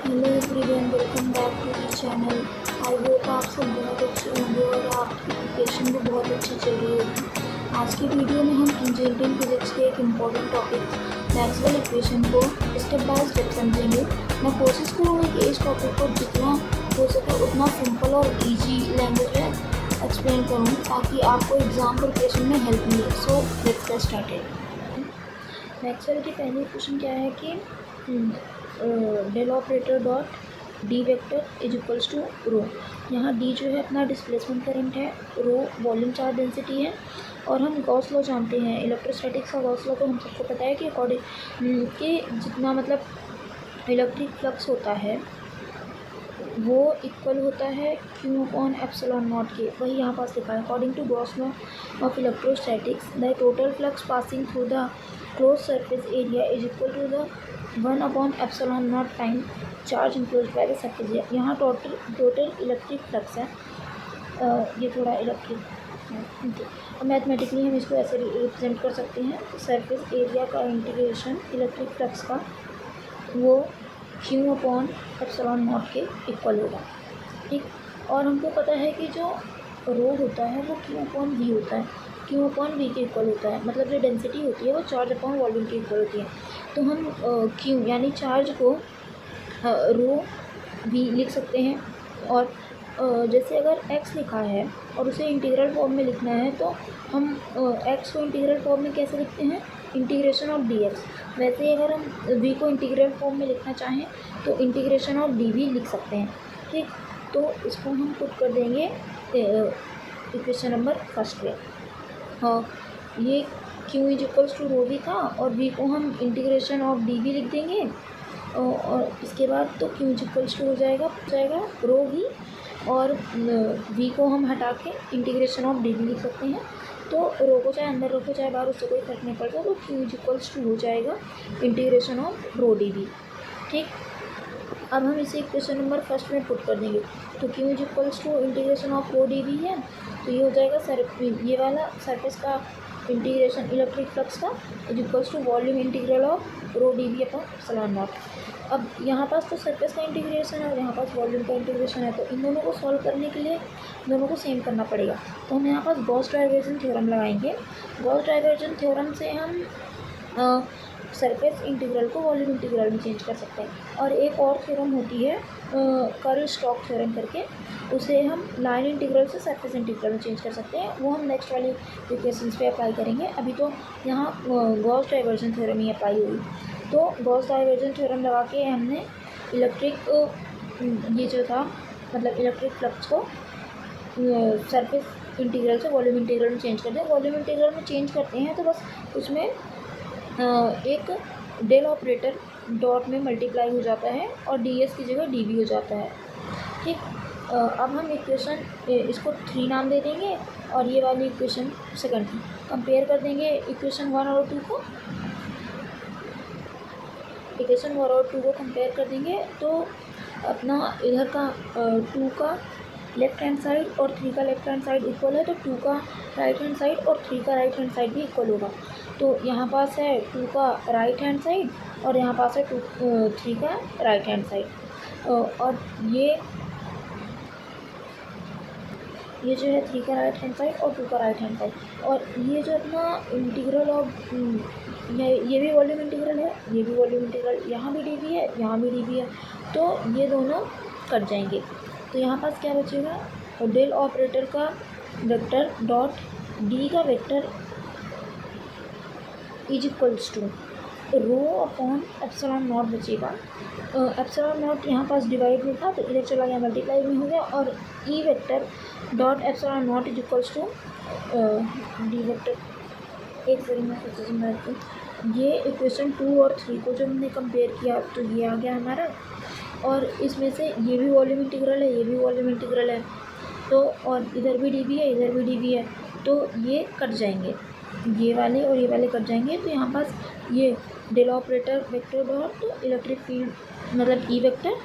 Hello everyone, welcome back to the channel. I hope आप सब बहुत अच्छे होंगे और आपकी प्रिपरेशन भी बहुत अच्छी चल रही होगी। आज की वीडियो में हम इंजीनियरिंग फिजिक्स के एक इम्पॉर्टेंट टॉपिक मैक्सवेल इक्वेशन को स्टेप बाय स्टेप समझेंगे। मैं कोशिश करूँगी कि इस टॉपिक को जितना हो सके उतना सिंपल और ईजी लैंग्वेज में एक्सप्लेन करूँ ताकि आपको एग्ज़ाम प्रिपरेशन में हेल्प मिले। So let's get started. Maxwell की पहली इक्वेशन क्या है कि del operator dot D vector is equals to rho. यहाँ डी जो है अपना डिस्प्लेसमेंट करंट है, रो वॉल्यूम चार्ज डेंसिटी है, और हम गॉस लॉ जानते हैं इलेक्ट्रोस्टैटिक्स का। गॉस लॉ तो हम सबको पता है कि अकॉर्डिंग कि जितना मतलब इलेक्ट्रिक फ्लक्स होता है वो इक्वल होता है क्यू अपॉन एप्सिलॉन नॉट के। वही यहाँ पास लिखा है according to Gauss law of electrostatics the total flux passing through the close surface area is equal to the 1 upon epsilon not time charge enclose by the surface area. यहाँ total electric flux है। ये थोड़ा electric है, और mathematically हम इसको ऐसे represent कर सकते हैं। सरफेस एरिया का इंटीग्रेशन इलेक्ट्रिक फ्लक्स का वो क्यू अपॉन एप्सिलॉन नॉट के इक्वल होगा, ठीक। और हमको पता है कि जो रो होता है वो क्यू अपॉन वी होता है, क्यू अपॉन वी के इक्वल होता है। मतलब जो डेंसिटी होती है वो चार्ज अपॉन वॉल्यूम के इक्वल होती है। तो हम क्यू यानी चार्ज को रो वी लिख सकते हैं। और जैसे अगर एक्स लिखा है और उसे इंटीग्रल फॉर्म में लिखना है तो हम एक्स को इंटीग्रल फॉर्म में कैसे लिखते हैं, इंटीग्रेशन ऑफ डी एक्स। वैसे ही अगर हम वी को इंटीग्रल फॉर्म में लिखना चाहें तो इंटीग्रेशन ऑफ डी वी लिख सकते हैं, ठीक। तो इसको हम पुट कर देंगे इक्वेशन नंबर फर्स्ट में। ये Q is equals to rho V था और वी को हम इंटीग्रेशन ऑफ डी वी लिख देंगे, और इसके बाद तो क्यू इज इक्वल्स टू हो जाएगा रो वी, और वी को हम हटा के इंटीग्रेशन ऑफ डी वी लिख सकते हैं। तो रो को चाहे अंदर रखो चाहे बाहर, उससे कोई फर्क नहीं पड़ता। तो क्यू इज इक्वल्स टू हो जाएगा integration of rho D V, ठीक। अब हम इसे इक्वेशन नंबर फर्स्ट में पुट कर देंगे। तो Q is equals to integration of rho D V है, तो ये हो जाएगा ये वाला सरफेस का इंटीग्रेशन इलेक्ट्रिक फ्लक्स का is equals to volume integral of rho D V upon epsilon not. अब यहाँ पास तो सरफेस का इंटीग्रेशन है और यहाँ पास वॉल्यूम का इंटीग्रेशन है, तो इन दोनों को सॉल्व करने के लिए दोनों को सेम करना पड़ेगा। तो हम यहाँ पास गॉस डाइवर्जन थ्योरम लगाएंगे। गॉस डाइवर्जन थ्योरम से हम सरफेस इंटीग्रल को वॉल्यूम इंटीग्रल में चेंज कर सकते हैं। और एक और थ्योरम होती है कर्ल स्टोक थ्योरम करके, उसे हम लाइन इंटीग्रल से सरफेस इंटीग्रल में चेंज कर सकते हैं। वो हम नेक्स्ट वाली इक्वेशंस पे अप्लाई करेंगे। अभी तो यहाँ गॉस डाइवर्जन थ्योरम ही अप्लाई हुई। तो गॉस डाइवर्जन थ्योरम लगा के हमने इलेक्ट्रिक ये जो था मतलब इलेक्ट्रिक फ्लक्स को सरफेस इंटीग्रल से वॉल्यूम इंटीग्रल में चेंज कर दिया। वॉल्यूम इंटीग्रल में चेंज करते हैं तो बस उसमें एक डेल ऑपरेटर डॉट में मल्टीप्लाई हो जाता है और डी एस की जगह डी वी हो जाता है, ठीक। अब हम इक्वेशन इसको 3 नाम दे देंगे और ये वाली इक्वेशन सेकंड कंपेयर कर देंगे इक्वेशन 1 और 2 को। इक्वेशन 1 और 2 को कंपेयर कर देंगे तो अपना इधर का 2 का लेफ्ट हैंड साइड और 3 का लेफ्ट हैंड साइड इक्वल है, तो 2 का राइट हैंड साइड और 3 का राइट हैंड साइड भी इक्वल होगा। तो यहाँ पास है 2 का राइट हैंड साइड और यहाँ पास है 3 का राइट हैंड साइड। और ये जो है 3 का राइट हैंड साइड और 2 का राइट हैंड साइड। और ये जो अपना इंटीग्रल ऑफ ये भी वॉल्यूम इंटीग्रल है, ये भी वॉल्यूम इंटीग्रल, यहाँ भी डी वी है यहाँ भी डी वी है, तो ये दोनों कट जाएंगे। तो यहाँ पास क्या बचेगा, डेल ऑपरेटर का वेक्टर डॉट डी का vector is equals to rho upon epsilon not बचेगा। एप्सिलॉन नॉट यहाँ पास डिवाइड में था तो इधर चला गया मल्टीप्लाई में हो गया, और E vector dot epsilon not is equals to D vector. एक सेकंड में सोचते हैं, ये इक्वेशन 2 और 3 को जब हमने कंपेयर किया तो ये आ गया हमारा, और इसमें से ये भी वॉल्यूम इंटीग्रल है ये भी वॉल्यूम इंटीग्रल है, तो और इधर भी डी वी है इधर भी डी वी है, तो ये कट जाएंगे, ये वाले और ये वाले कट जाएंगे। तो यहाँ पास ये del operator vector dot electric field मतलब ई वेक्टर,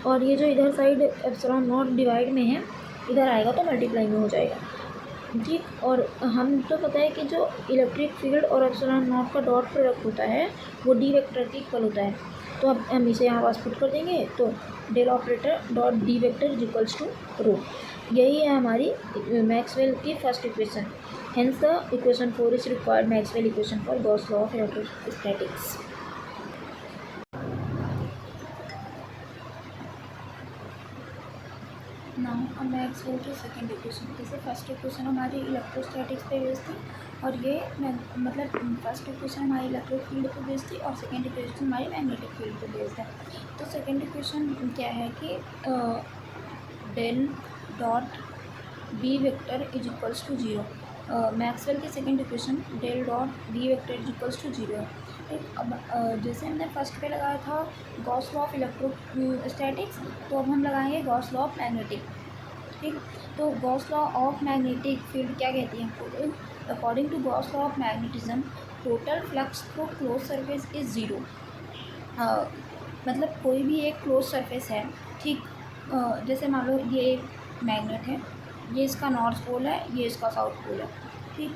और ये जो इधर साइड एप्सिलॉन नॉट डिवाइड में है इधर आएगा तो मल्टीप्लाई में हो जाएगा, ठीक। और हम तो पता है कि जो इलेक्ट्रिक फील्ड और एप्सिलॉन नॉट का डॉट प्रोडक्ट होता है वो डी वेक्टर के इक्वल होता है। तो अब हम इसे यहाँ पास पुट कर देंगे, तो del operator dot D vector is equals to rho. यही है हमारी मैक्सवेल की first equation. Hence the equation 4 is required Maxwell equation for Gauss law of electrostatics. Now अब मैक्सवेल की सेकेंड इक्वेशन, जैसे फर्स्ट इक्वेशन हमारी इलेक्ट्रोस्टैटिक्स पे based थी, और ये मतलब फर्स्ट इक्वेशन हमारी इलेक्ट्रिक फील्ड पे बेस्ड थी और सेकेंड इक्वेशन हमारी मैग्नेटिक फील्ड पे बेस्ड है। तो सेकेंड इक्वेशन क्या है कि del dot B vector is equals to zero. Maxwell की second equation del dot B vector is equals to zero है। ठीक, अब जैसे हमने फर्स्ट पे लगाया था गॉस लॉ ऑफ इलेक्ट्रोस्टैटिक्स, तो अब हम लगाएंगे गॉस लॉ ऑफ मैग्नेटिक। ठीक, तो Gauss law of magnetic field क्या कहती है हमको? According to Gauss law of magnetism, total flux through close surface is zero. मतलब कोई भी एक क्लोज सरफेस है, ठीक, जैसे मान लो ये एक मैग्नेट है, ये इसका नॉर्थ पोल है, ये इसका साउथ पोल है, ठीक।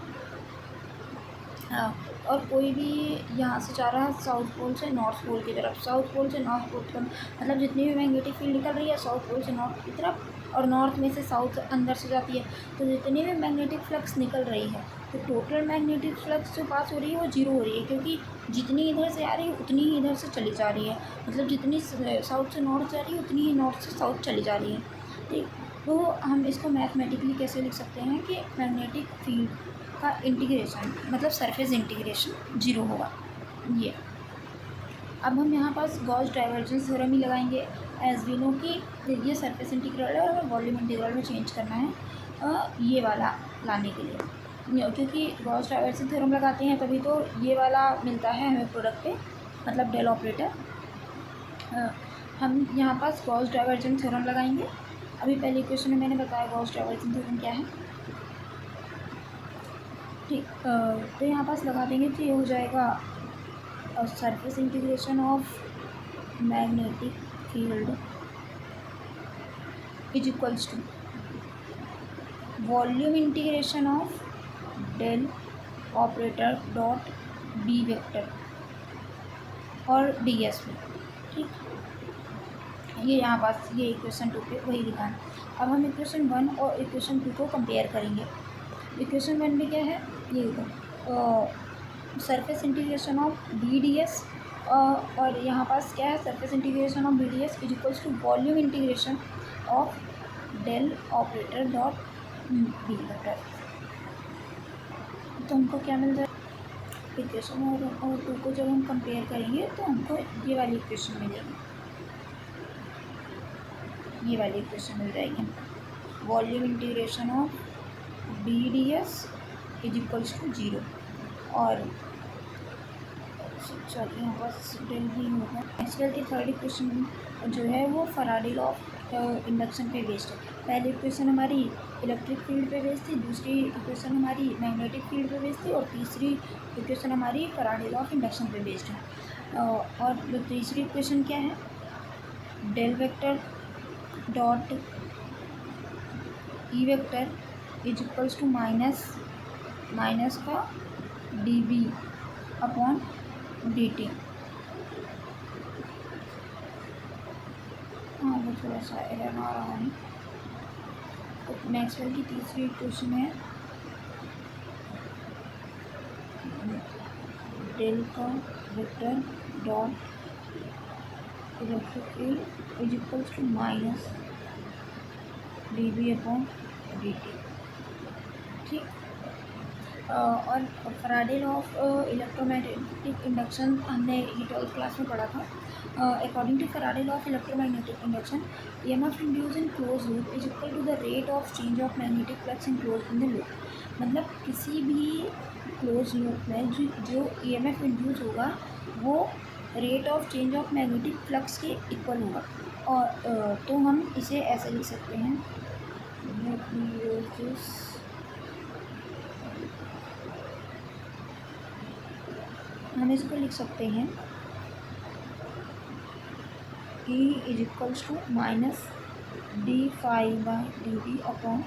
और कोई भी यहाँ से जा रहा है साउथ पोल से नॉर्थ पोल की तरफ, साउथ पोल से नॉर्थ पोल की तरफ, मतलब जितनी भी मैग्नेटिक फील्ड निकल रही है साउथ पोल से नॉर्थ की तरफ और नॉर्थ में से साउथ अंदर से जाती है, तो जितनी भी मैग्नेटिक फ्लक्स निकल रही है, तो टोटल मैग्नेटिक फ्लक्स जो पास हो रही है वो जीरो हो रही है, क्योंकि जितनी इधर से आ रही है उतनी ही इधर से चली जा रही है। मतलब जितनी साउथ से नॉर्थ जा रही है उतनी ही नॉर्थ से साउथ चली जा रही है, ठीक। तो हम इसको मैथमेटिकली कैसे लिख सकते हैं कि मैग्नेटिक फील्ड का इंटीग्रेशन मतलब सरफेस इंटीग्रेशन जीरो होगा। ये अब हम यहाँ पास गॉस डाइवर्जेंस थ्योरम ही लगाएंगे, एज वी नो कि ये सरफेस इंटीग्रल है और हमें वॉल्यूम इंटीग्रल में चेंज करना है ये वाला लाने के लिए, क्योंकि गॉस डाइवर्जेंस थ्योरम लगाते हैं तभी तो ये वाला मिलता है हमें प्रोडक्ट पे, मतलब डेल ऑपरेटर। हम यहाँ पास गॉस डाइवर्जेंस थ्योरम लगाएंगे। अभी पहले क्वेश्चन में मैंने बताया गॉस डाइवर्जेंस थ्योरम क्या है, ठीक। तो यहाँ पास लगा देंगे तो ये हो जाएगा surface integration of magnetic field is equals to volume integration of del operator dot B vector और डी एस में, ठीक। ये यहाँ पास ये इक्वेशन 2 पे वही लिखा है। अब हम इक्वेशन 1 और इक्वेशन 2 को कंपेयर करेंगे। इक्वेशन 1 में क्या है, ये surface integration of B D S, और यहाँ पास क्या है, surface integration of B D S is equals to volume integration of del operator dot B vector. तो हमको क्या मिल जाए, इक्वेशन और 2 को जब हम कंपेयर करेंगे तो हमको ये वाली इक्वेशन मिलेगी, ये वाली इक्वेशन मिल जाएगी। Volume integration of B D S is equals to zero, और चलिए यहाँ पास डेल भी होगा। मैक्सवेल की थर्ड इक्वेशन जो है वो फैराडे लॉ ऑफ इंडक्शन पे बेस्ड है। पहली इक्वेशन हमारी इलेक्ट्रिक फील्ड पे बेस्ड थी, दूसरी इक्वेशन हमारी मैग्नेटिक फील्ड पे बेस्ड थी, और तीसरी इक्वेशन हमारी फैराडे लॉ ऑफ इंडक्शन पे बेस्ड है। और जो तीसरी इक्वेशन क्या है, del vector dot E vector is equals to minus का D B upon D T. हाँ, वो थोड़ा सा एरर आ रहा है। तो मैक्सवेल की तीसरी इक्वेशन है डेल का vector dot electric field is equals to minus D B upon D T, ठीक। और Faraday law of electromagnetic induction हमने ये 12th क्लास में पढ़ा था। According to Faraday law of electromagnetic induction, EMF induce in close loop is equal to the rate of change of magnetic flux in close in the loop. मतलब किसी भी close loop में जो EMF induce होगा वो rate of change of magnetic flux के equal होगा। और तो हम इसे ऐसे लिख सकते हैं, हम इसको लिख सकते हैं E is equals to minus D five by D B upon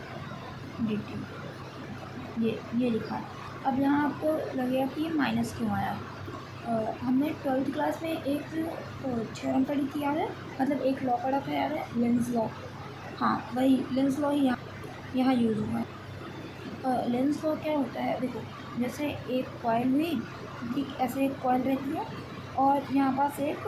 D T. ये लिखा है। अब यहाँ आपको लगेगा कि ये माइनस क्यों आया, हमने 12th क्लास में एक थ्योरम पढ़ी थी, याद है, मतलब एक लॉ पढ़ा था, याद है, लेंस लॉ। हाँ, वही लेंस लॉ ही यहाँ यूज़ हुआ है। लेंस लॉ क्या होता है, देखो, जैसे एक कॉइल हुई, ठीक, ऐसे एक कॉइल रहती है और यहाँ पास एक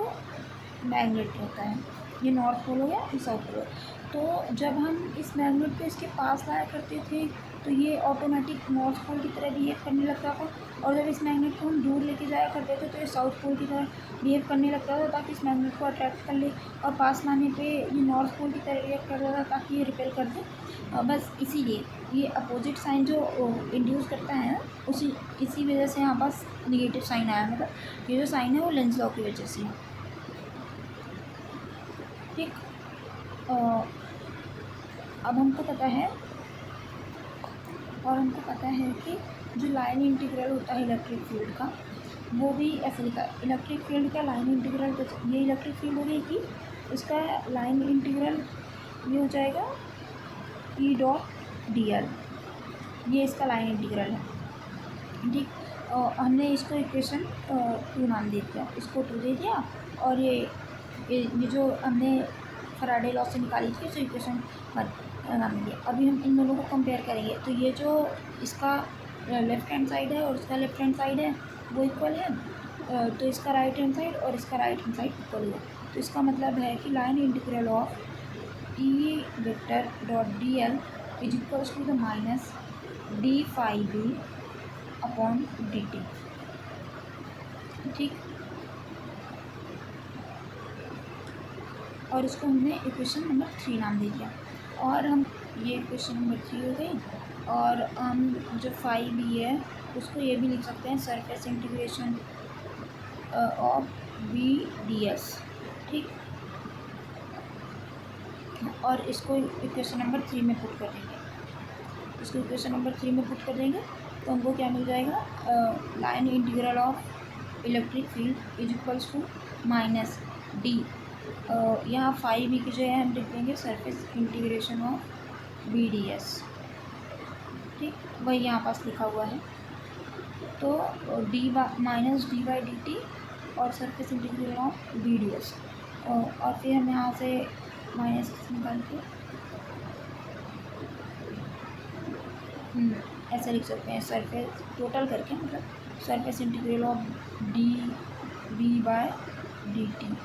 मैग्नेट रहता है। ये नॉर्थ पोल हो गया, ये साउथ पोल। तो जब हम इस मैग्नेट को इसके पास लाया करते थे तो ये ऑटोमेटिक नॉर्थ पोल की तरह बिहेव करने लगता था, और जब इस मैग्नेट को हम दूर लेके जाया करते थे तो ये साउथ पोल की तरह बिहेव करने लगता था, ताकि इस मैग्नेट को अट्रैक्ट कर ले, और पास लाने पे ये नॉर्थ पोल की तरह रिएक्ट करता था ताकि ये रिपेल कर दे। बस इसीलिए ये अपोजिट साइन जो इंड्यूस करता है ना, इसी वजह से यहाँ पास निगेटिव साइन आया, मतलब ये जो साइन है वो लेंस लॉ की वजह से है। ठीक, अब हमको पता है, और हमको पता है कि जो लाइन इंटीग्रल होता है इलेक्ट्रिक फील्ड का, वो भी ऐसे लिखा है, इलेक्ट्रिक फील्ड का लाइन इंटीग्रल, ये इलेक्ट्रिक फील्ड हो गई कि इसका लाइन इंटीग्रल ये हो जाएगा ई डॉट डी एल, ये इसका लाइन इंटीग्रल है। ठीक, हमने इसको इक्वेशन 2 नाम दे दिया, इसको 2 दे दिया, और ये जो हमने फैराडे लॉ से निकाली थी उसे इक्वेशन 1 नाम दिया। अभी हम इन दोनों को कंपेयर करेंगे, तो ये जो इसका लेफ़्ट हैंड साइड है और इसका लेफ़्ट हैंड साइड है वो इक्वल है, तो इसका राइट हैंड साइड और इसका राइट हैंड साइड इक्वल है। तो इसका मतलब है कि line integral of E vector dot D L is equals to the minus D phi B upon D T. ठीक, और इसको हमने इक्वेशन नंबर 3 नाम दे दिया, और हम ये इक्वेशन नंबर 3 हो गई, और हम जो फाई बी है उसको ये भी लिख सकते हैं surface integration of B D S. ठीक, और इसको इक्वेशन नंबर 3 में पुट कर देंगे, इसको इक्वेशन नंबर 3 में पुट कर देंगे तो हमको क्या मिल जाएगा, line integral of electric field is equals to minus D, यहाँ फाई बी की जो है हम लिख देंगे surface integration of B D S. ठीक, वही यहाँ पास लिखा हुआ है, तो D minus D by D T और surface integral of B D S, और फिर हम यहाँ से माइनस निकाल के ऐसे लिख सकते हैं, सरफेस टोटल करके, मतलब surface integral of D B by D T,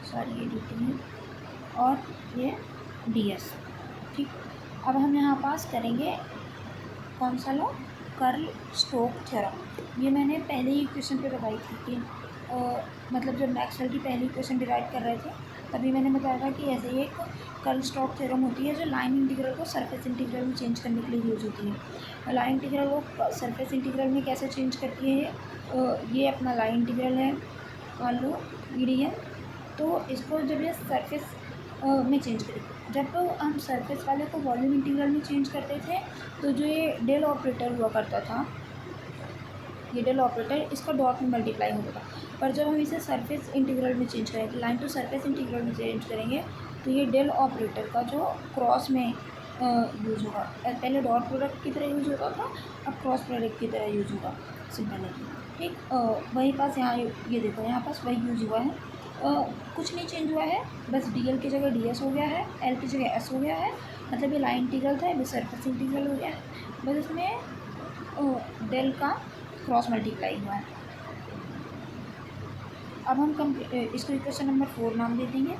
sorry ये डी टी है और ये डी एस। ठीक, अब हम यहाँ पास करेंगे कौन सा लॉ, कर्ल स्टोक थ्योरम। ये मैंने पहले ही क्वेश्चन पे बताई थी कि मतलब जब मैक्सवेल की पहली क्वेश्चन डिराइव कर रहे थे तभी मैंने बताया था कि ऐसे ही एक कर्ल स्टोक थ्योरम होती है जो लाइन इंटीग्रल को सरफेस इंटीग्रल में चेंज करने के लिए यूज़ होती है। लाइन इंटीग्रल को सरफेस इंटीग्रल में कैसे चेंज करती है, ये अपना लाइन इंटीग्रल है, मान लो ई डी एन, तो इसको जब ये सरफेस में चेंज करें, जब हम सरफेस वाले को वॉल्यूम इंटीग्रल में चेंज करते थे तो जो ये डेल ऑपरेटर हुआ करता था, ये डेल ऑपरेटर इसका डॉट में मल्टीप्लाई होता था, पर जब हम इसे सरफेस इंटीग्रल में चेंज करेंगे, लाइन टू सरफेस इंटीग्रल में चेंज करेंगे, तो ये डेल ऑपरेटर का जो क्रॉस में यूज़ होगा, पहले डॉट प्रोडक्ट की तरह यूज़ होता था, अब क्रॉस प्रोडक्ट की तरह यूज़ होगा सिंपल है। ठीक, वही पास यहाँ ये देखो, यहाँ पास वही यूज़ हुआ है, कुछ नहीं चेंज हुआ है, बस डी एल की जगह डी एस हो गया है, एल की जगह एस हो गया है, मतलब ये लाइन इंटीग्रल था, ये सरफेस इंटीग्रल हो गया है, बस इसमें डेल का क्रॉस मल्टीप्लाई हुआ है। अब हम इसको इक्वेशन नंबर 4 नाम दे देंगे,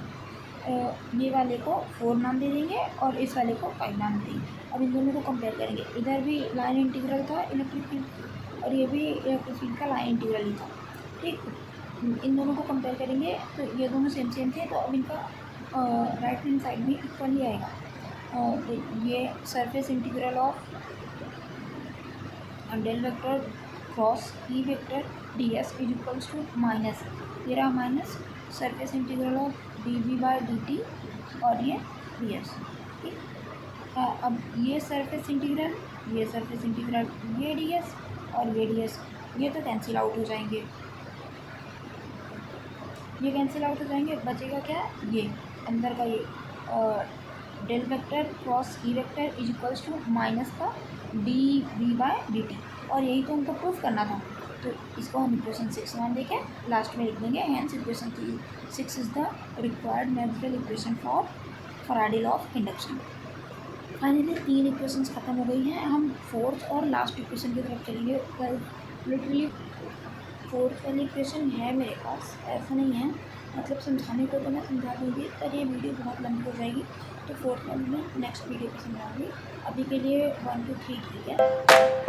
ये वाले को 4 नाम दे देंगे और इस वाले को 5 नाम देंगे। अब इन दोनों को कंपेयर करेंगे, इधर भी लाइन इंटीग्रल था इलेक्ट्रिक फील्ड और ये भी इलेक्ट्रिक फील्ड का लाइन इंटीग्रल ही था। ठीक, इन दोनों को कंपेयर करेंगे तो ये दोनों सेम सेम थे, तो अब इनका राइट हैंड साइड भी इक्वल ही आएगा। तो ये surface integral of del vector cross E vector D S is equals to minus, ये रहा minus surface integral of D B by D T और ये डी एस। ठीक, अब ये सरफेस इंटीग्रल, ये सरफेस इंटीग्रल, ये डी एस और ये डी एस, ये तो कैंसिल आउट हो जाएंगे, ये कैंसिल आउट हो जाएंगे, बचेगा क्या, ये अंदर का ये del vector cross E vector is equals to minus का D B by D T, और यही तो हमको प्रूफ करना था तो इसको हम इक्वेशन 6 मान देंगे, लास्ट में लिख देंगे hence equation 6 is the required mathematical equation for Faraday law of induction. Finally 3 equations खत्म हो गई हैं। हम फोर्थ और लास्ट इक्वेशन की तरफ चलेंगे। लिटरली फोर्थ वाली इक्वेशन है मेरे पास, ऐसा नहीं है, मतलब समझाने को तो मैं समझा दूँगी पर ये वीडियो बहुत लंबी हो जाएगी, तो फोर्थ वाली मैं नेक्स्ट वीडियो पर समझाऊँगी। अभी के लिए 1 2 3 ठीक है,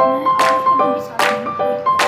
मैं आपको दूँगी साथ में।